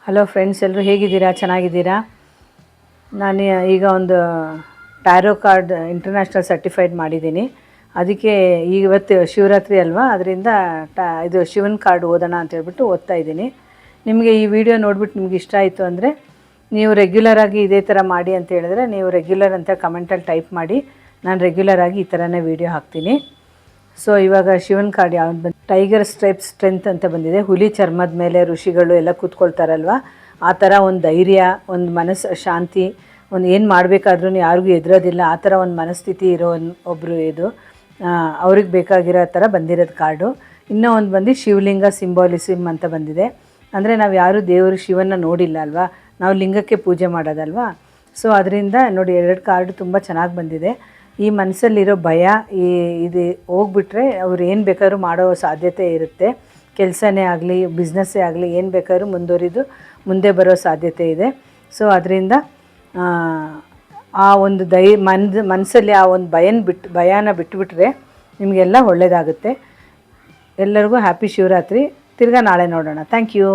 Hello friends, ಎಲ್ಲರೂ ಹೇಗಿದ್ದೀರಾ? ಚೆನ್ನಾಗಿದ್ದೀರಾ? ನಾನು ಈಗ ಒಂದು ಟ್ಯಾರೋ ಕಾರ್ಡ್ ಇಂಟರ್ನ್ಯಾಷನಲ್ ಸರ್ಟಿಫೈಡ್ ಮಾಡಿದ್ದೀನಿ. ಅದಕ್ಕೆ ಇವತ್ತು ಶಿವರಾತ್ರಿ ಅಲ್ವಾ, ಅದರಿಂದ ಇದು ಶಿವನ ಕಾರ್ಡ್ ಓದೋಣ ಅಂತ ಹೇಳ್ಬಿಟ್ಟು ಓದ್ತಾ ಇದ್ದೀನಿ. ನಿಮಗೆ ಈ ವಿಡಿಯೋ ನೋಡಿಬಿಟ್ಟು ನಿಮ್ಗೆ ಇಷ್ಟ ಆಯಿತು ಅಂದರೆ ನೀವು ರೆಗ್ಯುಲರಾಗಿ ಇದೇ ಥರ ಮಾಡಿ ಅಂತ ಹೇಳಿದ್ರೆ ನೀವು ರೆಗ್ಯುಲರ್ ಅಂತ ಕಮೆಂಟಲ್ಲಿ ಟೈಪ್ ಮಾಡಿ. ನಾನು ರೆಗ್ಯುಲರಾಗಿ ಈ ಥರನೇ ವೀಡಿಯೋ ಹಾಕ್ತೀನಿ. ಸೊ ಇವಾಗ ಶಿವನ್ ಕಾರ್ಡ್ ಯಾವ್ದು ಬಂದು ಟೈಗರ್ ಸ್ಟ್ರೈಪ್ಸ್ ಸ್ಟ್ರೆಂತ್ ಅಂತ ಬಂದಿದೆ. ಹುಲಿ ಚರ್ಮದ ಮೇಲೆ ಋಷಿಗಳು ಎಲ್ಲ ಕೂತ್ಕೊಳ್ತಾರಲ್ವ, ಆ ಥರ ಒಂದು ಧೈರ್ಯ, ಒಂದು ಮನಸ್ಸು ಶಾಂತಿ, ಒಂದು ಏನು ಮಾಡಬೇಕಾದ್ರೂ ಯಾರಿಗೂ ಎದುರೋದಿಲ್ಲ, ಆ ಥರ ಒಂದು ಮನಸ್ಥಿತಿ ಇರೋ ಒಬ್ಬರು ಇದು ಅವ್ರಿಗೆ ಬೇಕಾಗಿರೋ ಥರ ಬಂದಿರೋದು ಕಾರ್ಡು. ಇನ್ನೂ ಒಂದು ಬಂದು ಶಿವಲಿಂಗ ಸಿಂಬಾಲಿಸಿಮ್ ಅಂತ ಬಂದಿದೆ. ಅಂದರೆ ನಾವು ಯಾರೂ ದೇವರು ಶಿವನ ನೋಡಿಲ್ಲ ಅಲ್ವಾ, ನಾವು ಲಿಂಗಕ್ಕೆ ಪೂಜೆ ಮಾಡೋದಲ್ವಾ. ಸೊ ಅದರಿಂದ ನೋಡಿ, 2 ಕಾರ್ಡು ತುಂಬ ಚೆನ್ನಾಗಿ ಬಂದಿದೆ. ಈ ಮನಸ್ಸಲ್ಲಿರೋ ಭಯ ಇದು ಹೋಗ್ಬಿಟ್ರೆ ಅವ್ರು ಏನು ಬೇಕಾದ್ರೂ ಮಾಡೋ ಸಾಧ್ಯತೆ ಇರುತ್ತೆ. ಕೆಲಸನೇ ಆಗಲಿ, ಬಿಸ್ನೆಸ್ಸೇ ಆಗಲಿ, ಏನು ಬೇಕಾದ್ರೂ ಮುಂದೆ ಬರೋ ಸಾಧ್ಯತೆ ಇದೆ. ಸೊ ಅದರಿಂದ ಆ ಒಂದು ಮನಸ್ಸಲ್ಲಿ ಆ ಒಂದು ಭಯನ ಬಿಟ್ಟುಬಿಟ್ರೆ ನಿಮಗೆಲ್ಲ ಒಳ್ಳೆಯದಾಗುತ್ತೆ. ಎಲ್ಲರಿಗೂ ಹ್ಯಾಪಿ ಶಿವರಾತ್ರಿ. ತಿರ್ಗಾ ನಾಳೆ ನೋಡೋಣ. Thank you.